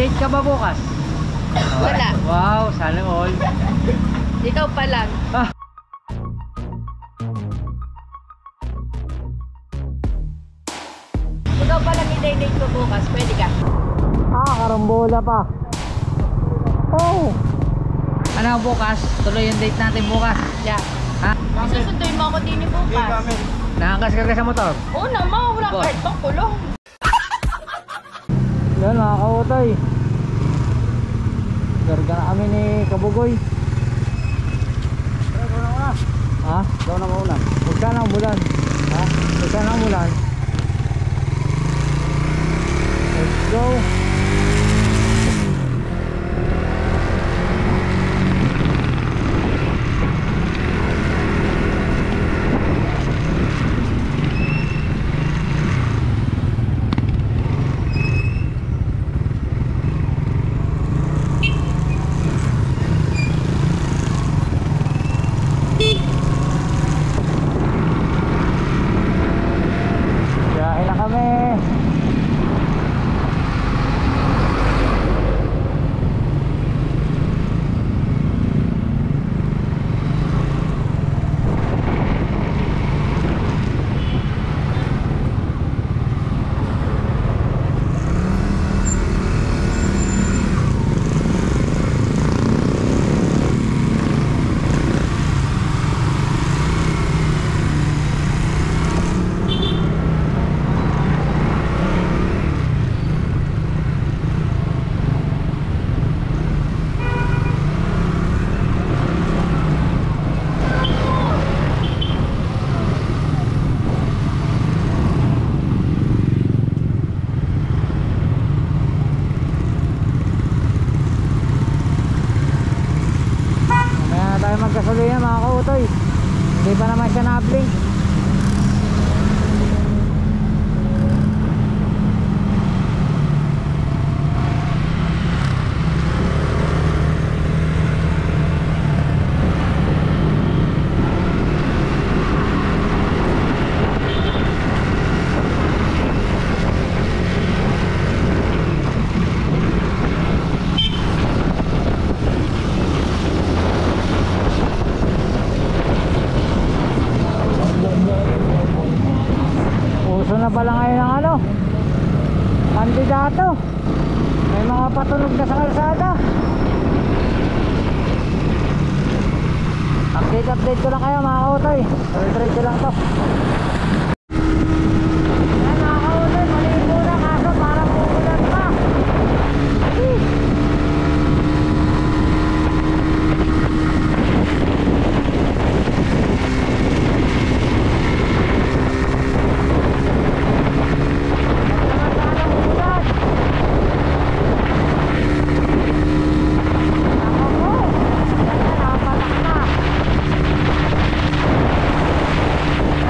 date ka ba bukas? Wala. Wow, sana all. Ikaw pa lang. Ah. Ikaw pa lang i-date ko bukas. Pwede ka? Karambola pa. Oh. Ano bukas? Tuloy yung date natin bukas. Yeah. Ha? Susunduin mo ako din bukas. Nakangkas ka sa motor? Oo naman, walang kahit pang kulong. Yan mga kautoy. Garga na kami ni Kabugoy. Ha? Daw na maulan. Huwag ka na umulan. Ha? Huwag ka na umulan. Let's go. Magkasaluyan mga kautoy. Hindi pa naman siya na-blink. Na pala ngayon ang ano, kandidato. May mga patunog na sa kalsada. Update ko lang kayo mga kautoy. Diretso lang to. Yan mga kautoy, maligo na kaso parang pupulan pa.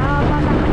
Napatak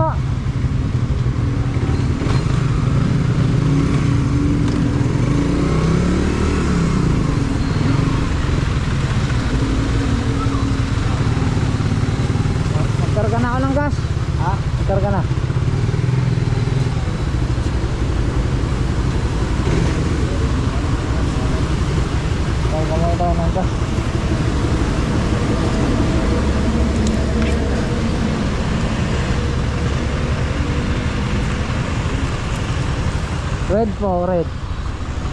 po. Magkarga na ako ng gas. Ha? Magkarga na. Magkarga mo ito ng gas. Red po, red.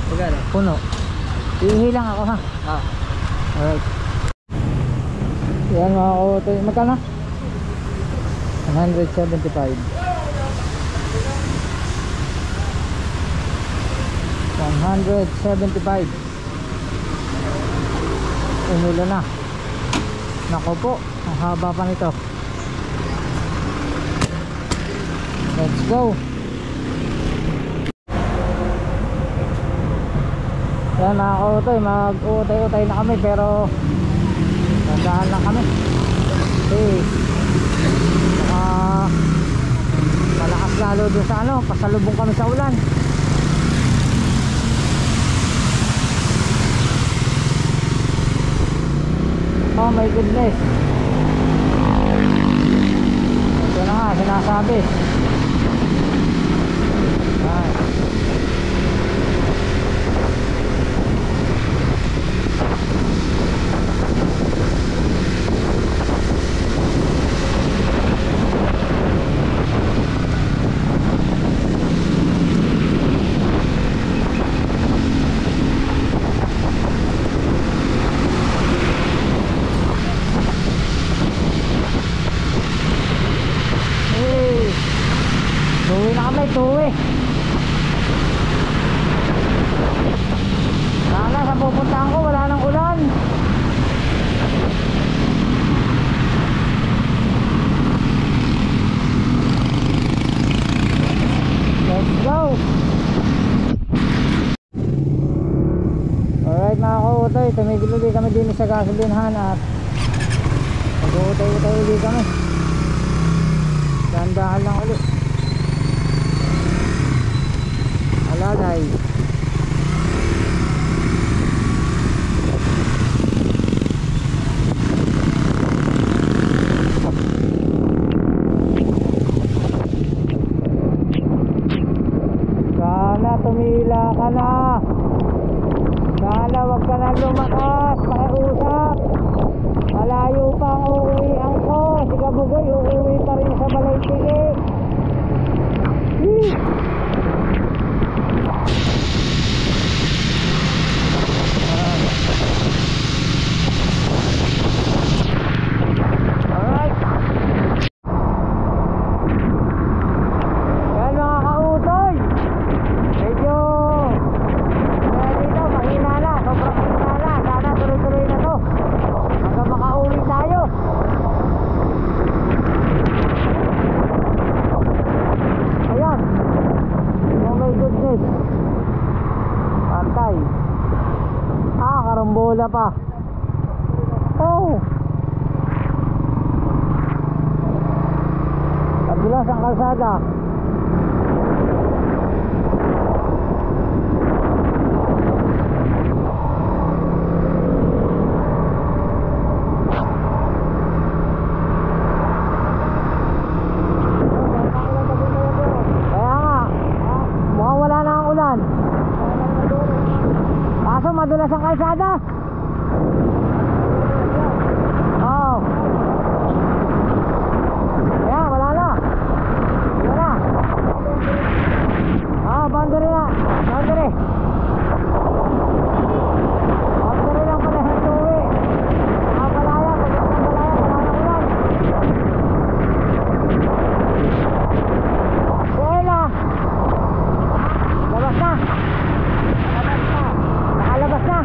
Magkano? Puno. Ihilang ako ha. Ah. Alright. Yan mga kautoy. Magkano? 175. 175. Umulan na. Nako po, ang haba pa nito. Let's go. Yan mga kautoy, mag-uutay-utay na kami pero tandaan lang kami. Malakas lalo dun sa ano, pasalubong kami sa ulan. Oh my goodness. Ito na nga, sinasabi. Yan. Tuwi na kami, tuwi. Sana sa pupuntahan ko wala nang ulan. Let's go. Alright mga kautoy, tumigil ulit kami din sa gasolinhan at mag-uutay-utay ulit kami. Dandahan lang ulit. Alalay. Sana tumila ka na. Sana wag ka na lumakas. Pakiusap. Malayo pa ang uuwian ko. Si Kabugoy uuwi pa rin sa Balaytigi. Alright. Yan mga kautoy. Medyo dito mahina na. Sobrang mahina na. Sana tuloy-tuloy na to hanggang makauwi tayo. Ayan. Oh my goodness. Pantay. Karambola pa. Oh. Kabilas ang kalsada. Kaya nga, mukhang wala na ang ulan. Kaso madulas ang kalsada. Oh. Kaya wala na. Wala na. Boundary na. Boundary. Boundary lang pala sa tuwi. Palaya. Pagkakang palaya. Wala na ulan. Kaya labas na. Nakalabas na.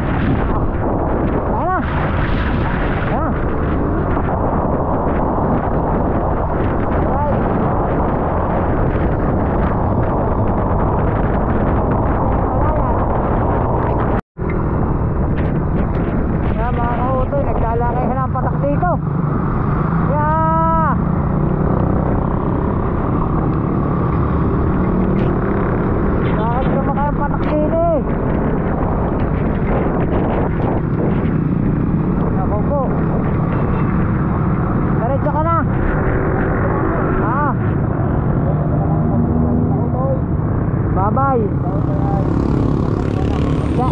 bye.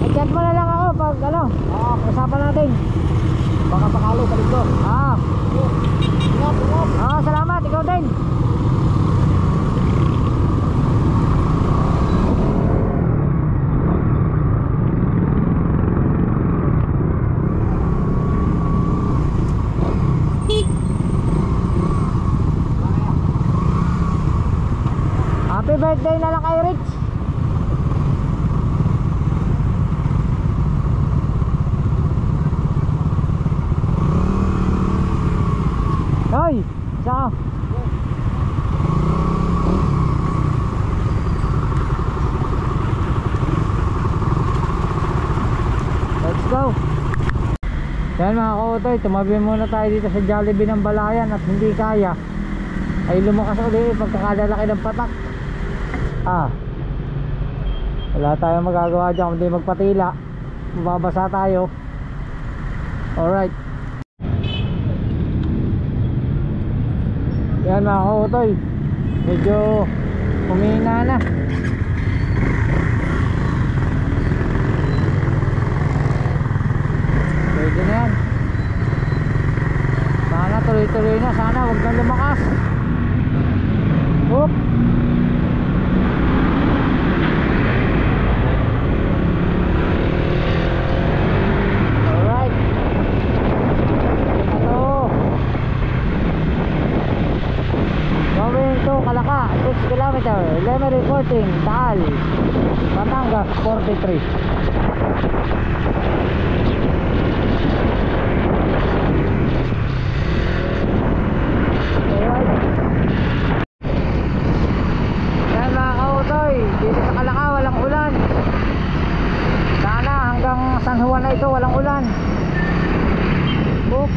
I-chat mo na lang ako pag ano, usapan natin. Baka sakali sa linggo. Salamat, ikaw din. Happy birthday na lang kay Rich. Hoy, saan? Let's go. Yan mga kautoy, tumabi muna tayo dito sa Jollibee ng Balayan at hindi kaya ay lumakas ulit pagkakalalaki ng patak. Wala tayong magagawa dyan kundi magpatila, mababasa tayo. Alright. Yan mga kautoy, medyo humina na. Pwede na yan. Sana tuloy-tuloy na, sana huwag na lumakas. Oop. Kalaka 6 km, Lemery 14, Taal, Batangas 43. Alright. Yan mga kautoy, dito sa Kalaka walang ulan. Sana hanggang San Juan na ito walang ulan. Boop.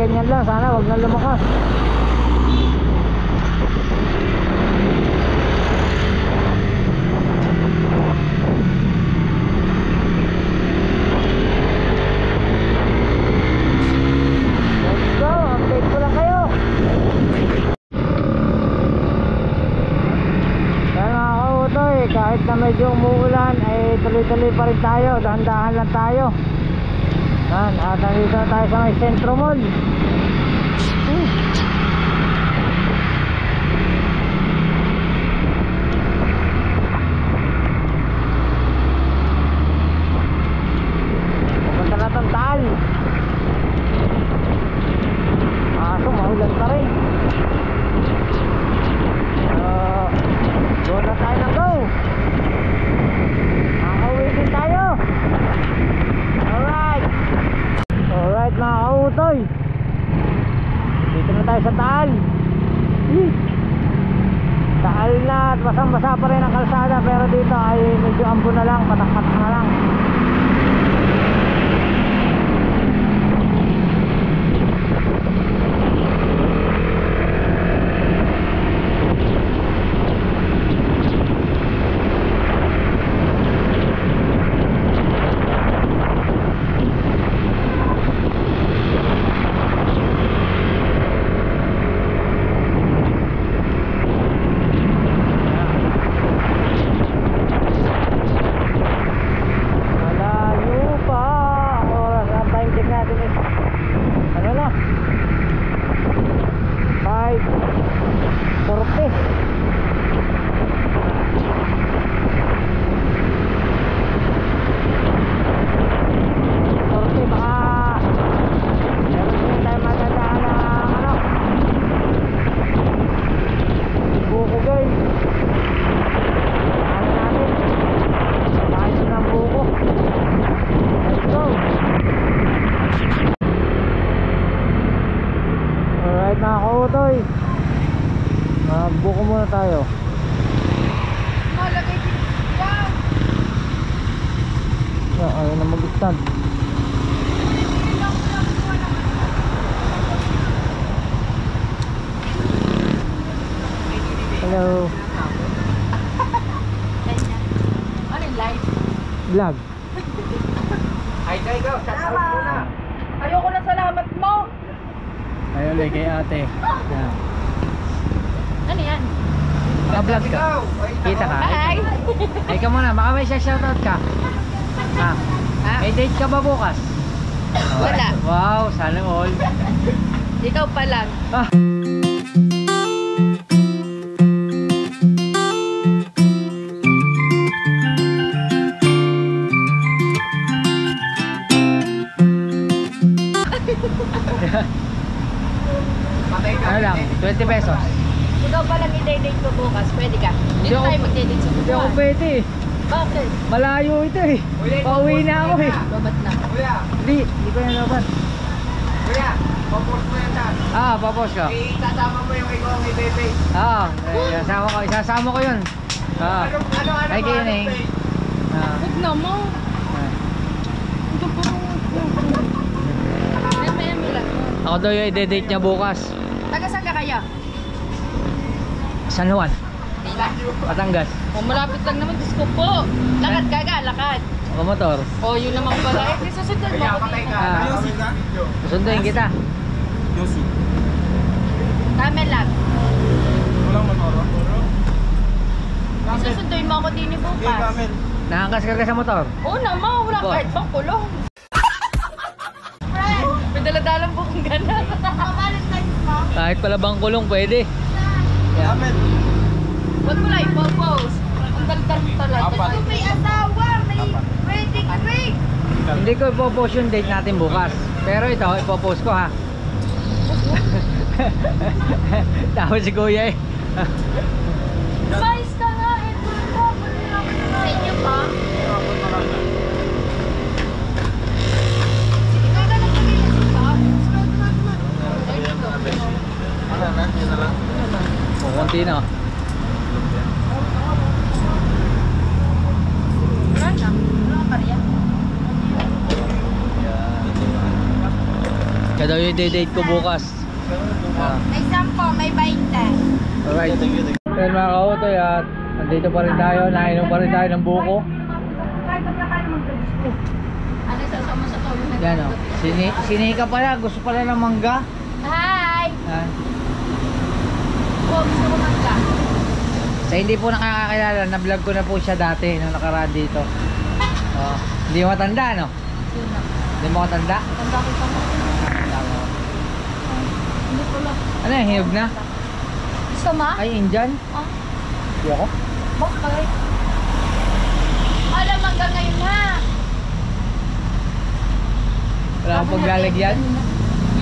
ganyan lang, sana wag na lumakas. Let's go, update ko lang kayo. Kaya mga kautoy, kahit na medyo umuulan ay tuloy-tuloy pa rin tayo, dahan-dahan lang tayo. Yan, at nandito tayo sa may Centro Mall. Pupunta na itong Taal. Kaso kautoy. Dito na tayo sa Taal. Taal na at basang-basa pa rin ang kalsada, pero dito ay medyo ambo na lang, patak-patak na lang. Magbuko muna tayo. Malagay din. Wow! Ayaw na mag-stand. Hello. Ano yung live? Vlog. Ay, ikaw, shout out muna. Ayoko na salamat mo! Ayaw ulit kay ate. Yan. Ano yan? Ka-vlog ka. Kita ka. Hi! Ay ka muna, baka may shoutout ka. Ah. May date ka ba bukas? Wala. Wow, sana all. Ikaw pa lang. Ah. Ano lang, 20 pesos. Ikaw pa lang i-date ko bukas. Pwede ka. Dito ako- tayo mag-date sa Hindi ako bukas. pwede eh. Bakit? Malayo ito eh. Pauwi na ako eh. Babat na. Kuya, Hindi ko na laban. kuya, papost mo yan dyan. Ah, papos ka. Itatama mo yung ikaw may bebe. Ah, isasama ko yun. Ah. Ano, Ay, kayo na eh. Ah. Huwag na mo. Ah. Eme lang. Ako daw yung i-date niya bukas. Taga saan ka kaya? San Juan, Batangas. Oh, malapit lang naman. Diyos ko po. Lakad ka ga, lakad. Ako motor. Oh, yun naman pala. Eh, susundan mo Kaya ako patay dito. ka. Ah. Yosi ka? Susunduin kita. Yosi. Kame lang. Walang motor. Susunduin mo ako din bukas. Nakakas ka sa motor. Oo naman. Wala Boss. kahit bang kulong. May daladalang bukong gana. Kahit pala bang kulong, pwede. Yeah. Huwag mo lang ipopost. Ang daldal mo talaga. Apat. May asawa. May wedding ring. Hindi ko ipopost yung date natin bukas. Pero ito, ipopost ko ha. Tapos si kuya eh. Mais ka nga. Ito ko. Sa inyo pa? Ikaw na lang kami sa O, konti na. Wala na. Wala pa rin. Kaya daw yung date ko bukas. Ah. May 10, may 20. Alright. Well mga kautoy at nandito pa rin tayo, nainom pa rin tayo ng buko. Ano sasama sa toyo? Yan o. Sinika pala, gusto pala ng mangga. Hi! Ah. Oh, gusto ko mangga. Sa hindi po nakakakilala, na-vlog ko na po siya dati nung nakaraan dito. Oh. Hindi mo matanda no? Sino? Hindi mo matanda? Tanda ko pa mo. Hindi ko lang. Ano yan, hinog na? Gusto ma? Ay, Indian? Ah, Hindi ako. bakit? Alam hanggang ngayon ha. Wala akong paglalagyan.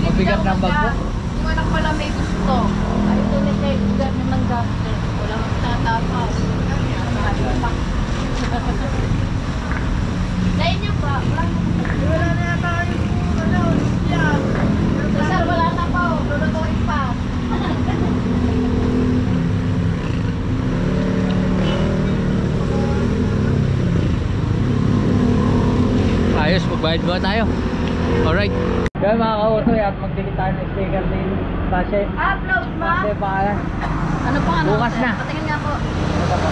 Mabigat ng bag ko. Yung anak pala may gusto. Ay, ito na kayo. Ugat na ng gato. Wala mang tatapas. Sa inyo pa. Wala na yata yung ano. Bayad ba tayo? Alright. Kaya mga kautoy at magdikit tayo ng sticker din. Kasi Upload mo? pangalan. Ano po ano? Bukas na. Patingin nga po. Ito po.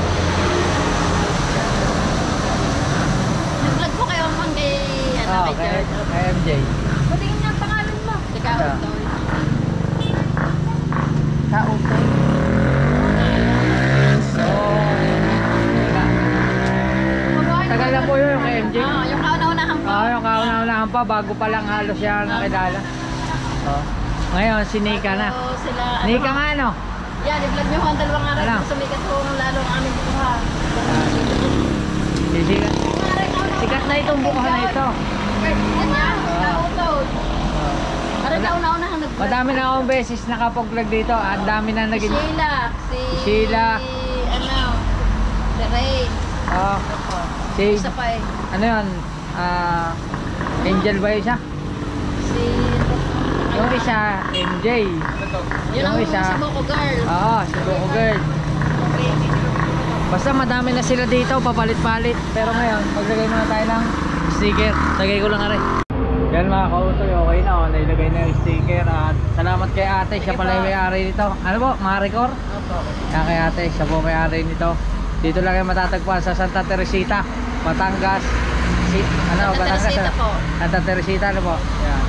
Nag-vlog po kayo hanggang kay, ano, Oh, kay George. kay MJ. Patingin nga ang pangalan mo. Teka, Ito. Utoy. Sa Utoy. So, tagal na po yun yung kay MJ. Yung kauna-unahan po. Yung kauna-unahan pa, bago pa lang halos siya nakilala. Oh. Ngayon, si Nika na. So, sila, Nika nga ano? Yan, i-vlog nyo po ang dalawang araw. Ano? Sumikat po lalo ang aming buha. Sikat. Sikat na itong buka na ito. Yan yan, Utoy. Parang Wala. kauna-unahan nag-vlog. Madami na akong beses nakapag-vlog dito. Ang dami na Si naging... Sheila. Si Sheila. Ano? Si Ray. Oh, si... Isa pa eh. Ano yun? Angel ba yun siya? Si... Yung isa, MJ. Yun ang Yung isa... si Boko Girl. Oo, si Boko Girl. Basta madami na sila dito, papalit-palit. Pero ngayon, maglagay muna tayo ng sticker. Lagay ko lang rin. Yan mga kautoy, okay na. Oh. Nailagay na yung sticker. At salamat kay ate, siya pala yung may-ari nito. Ano po, Maricor? Opo. Yan kay ate, siya po may-ari nito. Dito lang yung matatagpuan sa Santa Teresita, Batangas. Santa Teresita po. Santa Teresita, ano po? Yan.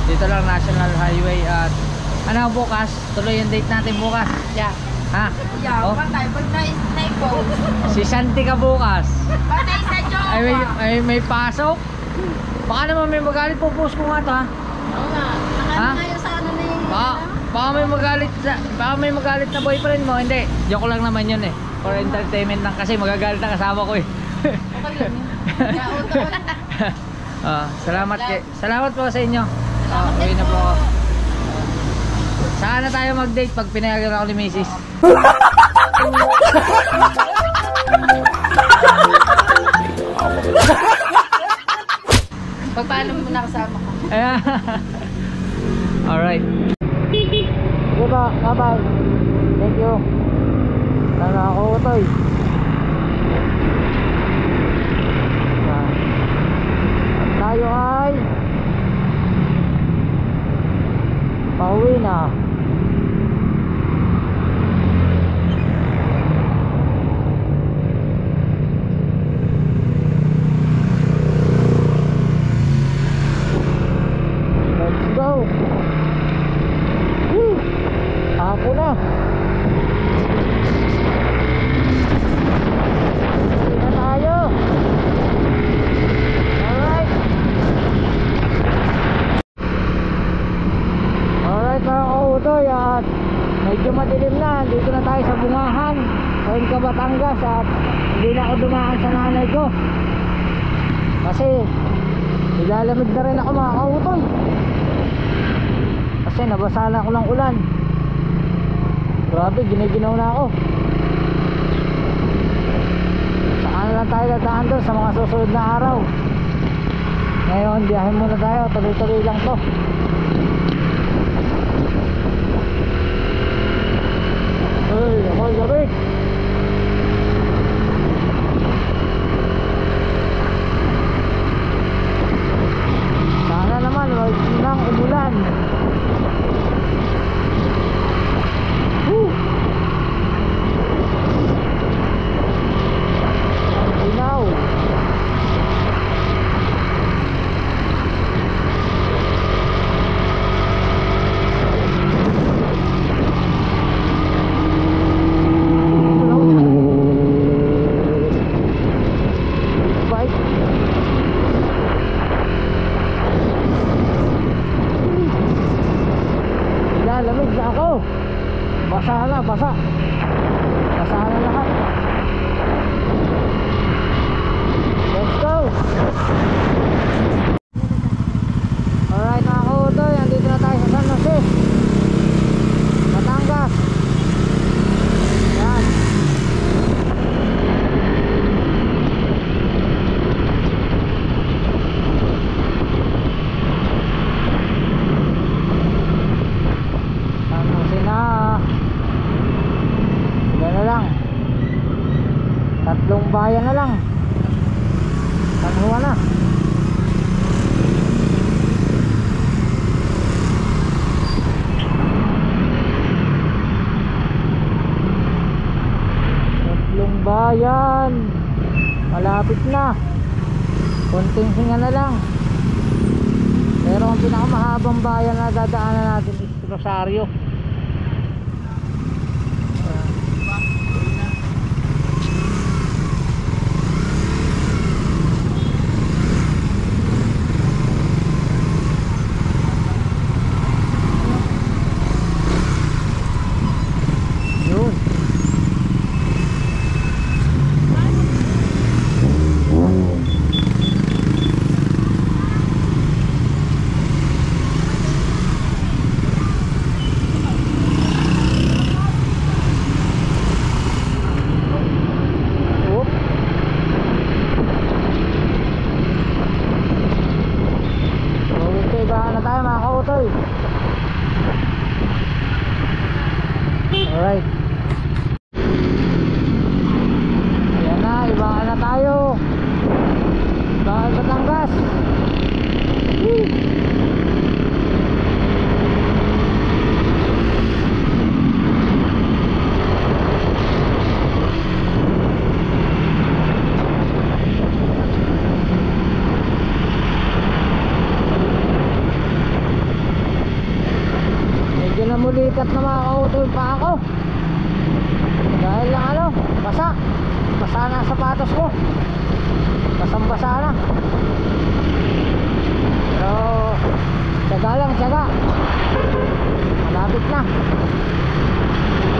Dito lang, National Highway. At ano bukas? Tuloy yung date natin bukas. Yeah. Ha? Yeah, Oh, patay. Pag na-post. si Santi ka bukas. Patay sa jowa. May pasok. Baka naman may magalit, pupost ko nga to ha. Oo nga. Ha? Nakano nga sa ano na yung... Baka may magalit na boyfriend mo. Hindi, joke lang naman yun eh. For entertainment lang kasi magagalit ang kasama ko eh. Okay yun. Yeah, Utoy. Salamat po sa inyo. Uwi na po ako. Saan na tayo mag-date pag pinayagan ako ni Mrs. Pagpaalam mo na kasama ka. Ayan. Alright. Okay ba? Bye-bye. Thank you. Sana ako utoy. At tayo ay pauwi na. Let's go. Woo! Ako na. Uwi na tayo. Alright. Alright mga kautoy, at medyo madilim na. Dito na tayo sa Bungahan, Cuenca, Batangas. At hindi na ako dumaan sa nanay ko kasi nilalamig na rin ako mga kautoy. Kasi nabasa na ako ng ulan. Grabe, giniginaw na ako. Saan lang tayo dadaan doon sa mga susunod na araw. Ngayon, biyahe muna tayo. Tuloy-tuloy lang to. Hey, ako'y gabi. Sana naman, wag nang umulan. Woo! Inaw. Bike. Lalamig na ako. Basa na, basa. Basa na lahat. Let's go. Alright mga kautoy, andito na tayo sa San Jose, Batangas. Yan. San Jose na. Ilan na lang? 3 bayan na lang. San Juan na. bayan. Malapit na. Konting hinga na lang. Pero ang pinakamahabang bayan na dadaanan natin is Rosario. Yun. Oop. So, ibahan na tayo mga kautoy. Alright. Ayan na, ibahan na tayo. Ibahan Batangas. Woo! Medyo namulikat na mga kautoy pa ako. Dahil lang ano, basa na ang sapatos ko. Basang basa na. Pero tsaga lang, tsaga. Malapit na.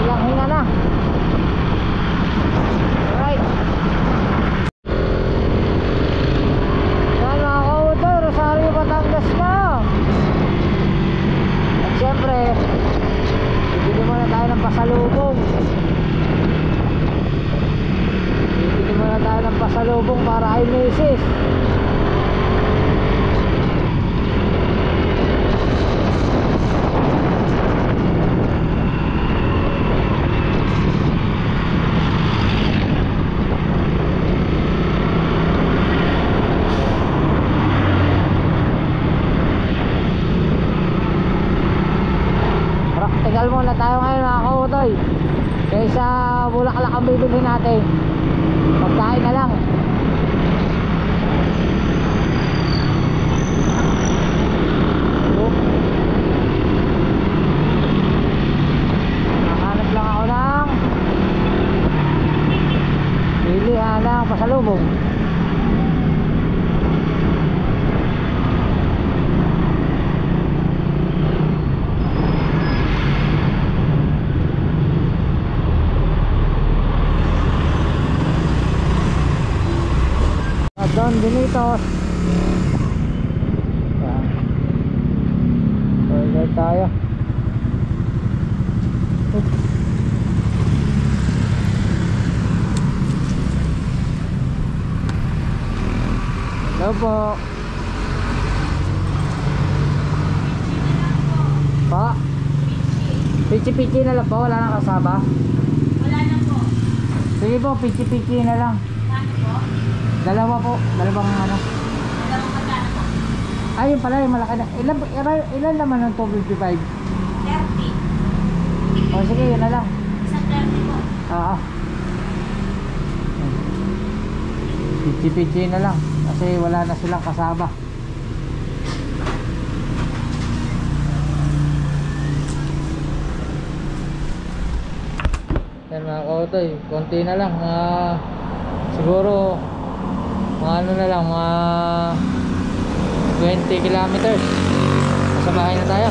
Ilang hinga na. Alright. Yan mga kautoy, Rosario, Batangas na. At syempre, bibili muna tayo ng pasalubong. Bibili muna tayo ng pasalubong para kay Mrs. Practical muna tayo ngayon mga kautoy. Kaysa bulaklak ang bibili natin, pagkain na lang. Nakahanap lang ako ng bilihan ng pasalubong. Don Benitos. Yan. Order tayo. Oops. Hello po. Pa? Pichi-pichi na lang po, wala nang kasaba? Wala na po. Sige po, pichi-pichi na lang. Bakit po? Dalawa po, dalawang ano. Dalawang magkano po? Ayun pala yung malaki na. Ilan naman ng 255? 30. O sige, yun na lang. Isang 30 po. Oo. Pichi-pichi na lang. Kasi wala na silang kasaba. Yan mga kautoy, konti na lang. Siguro mga ano na lang, mga 20 kilometers. Nasa bahay na tayo.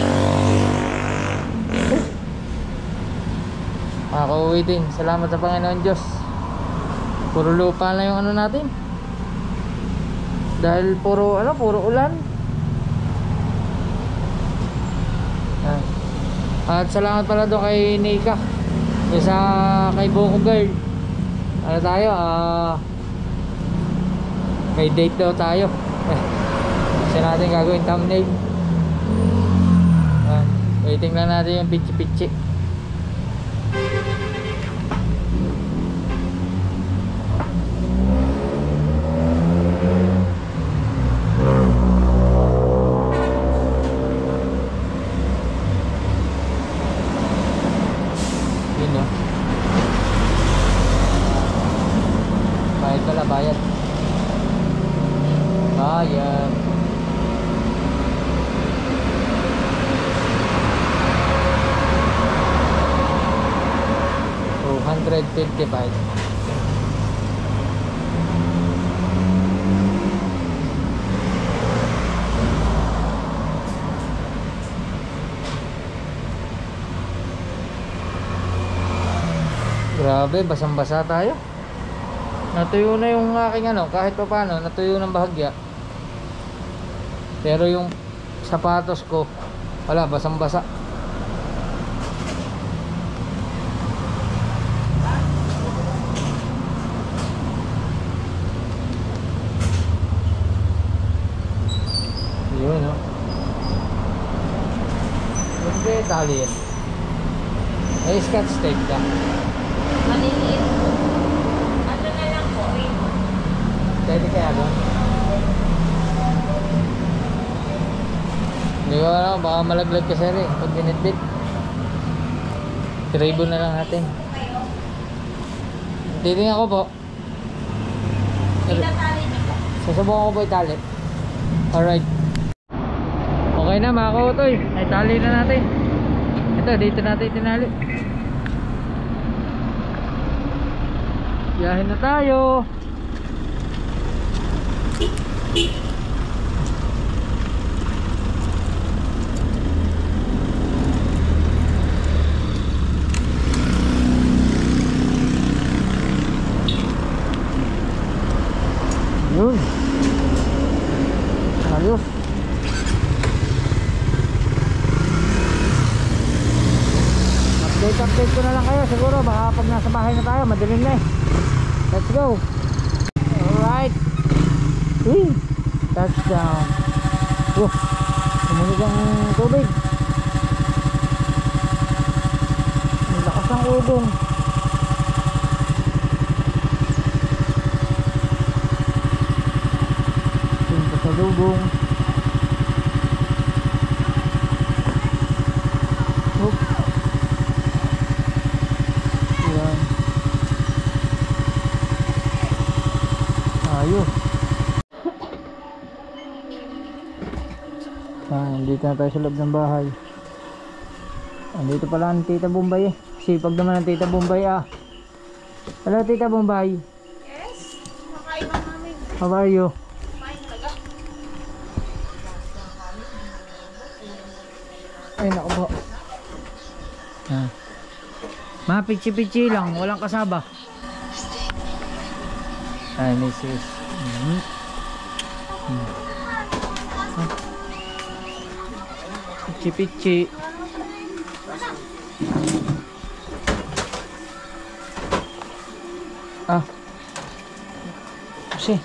Makakauwi din. Salamat sa Panginoon Diyos. Puro lupa na yung ano natin. Dahil puro ulan. Yan. At salamat pala doon kay Nika. Isa kay Boko Girl. Ano tayo? May date daw tayo. Kasi natin gagawin thumbnail. Waiting lang natin yung pichi-pichi. Yun o. 155. Grabe, basang-basa tayo. Natuyo na yung aking ano, kahit pa paano, natuyo ng bahagya. Pero yung sapatos ko, wala, basang-basa. Yun, no? Hindi, tali yan. Ay, scotch tape ka. Maliliit. Ano na lang po, ribbon. Pwede kaya ba? Hindi ko alam, baka malaglag ka sir eh, pag binitbit. I-ribbon na lang natin. Titingnan ko po. Itatali niyo po. Susubukan ko po itali. Alright. Okay na mga kautoy, itali na natin. Ito, dito natin tinali. Biyahin na tayo. Yun. Ayos. Update ko na lang kayo siguro, baka pag nasa bahay na tayo madilim na eh. Let's go. Alright. Touchdown. Tumunog ang tubig. Ang lakas ng ugong. Tingin sa lubong. Yan. Ayos. Nandito na tayo sa loob ng bahay. Andito pala ang Tita Bombay eh. Sipag naman ang Tita Bombay ah. Hello Tita Bombay. Yes. Makain na namin. How are you? Kumain talaga. Ay naku po. Mapichi-pichi lang, walang kasaba. Ay, Mrs. Pichi-pichi. Kasi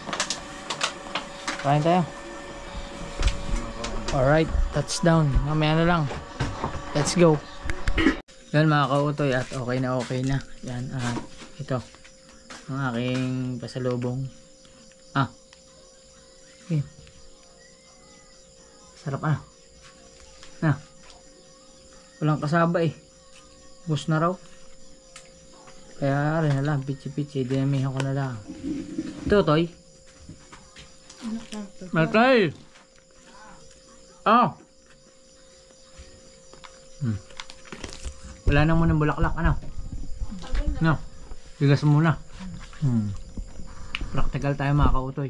kain tayo. Alright, touchdown. Mamaya na lang. Let's go. Yan mga kautoy, at okay na. Yan, ito ang aking pasalubong. Okay. Sarap walang kasaba eh. Bus na raw. Kaya rin na lang, pichi-pichi, dinamihan ko na lang. Ito, Toy. Matay! Wala na munang bulaklak, ano? No, bigas muna. Practical tayo mga kautoy.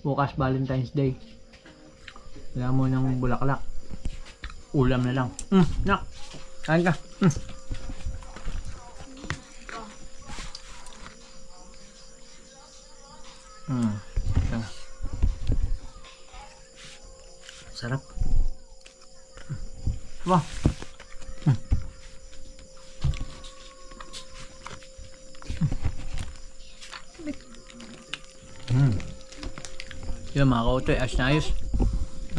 Bukas Valentine's Day. Wala mo ng bulaklak. Ulam na lang. Nak, kain ka. Sarap. Wah. Yun mga kautoy, ayos na ayos.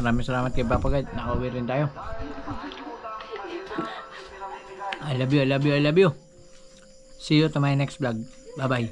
Maraming salamat kay Papa Guide. Nakauwi rin tayo. I love you. See you to my next vlog. Bye bye.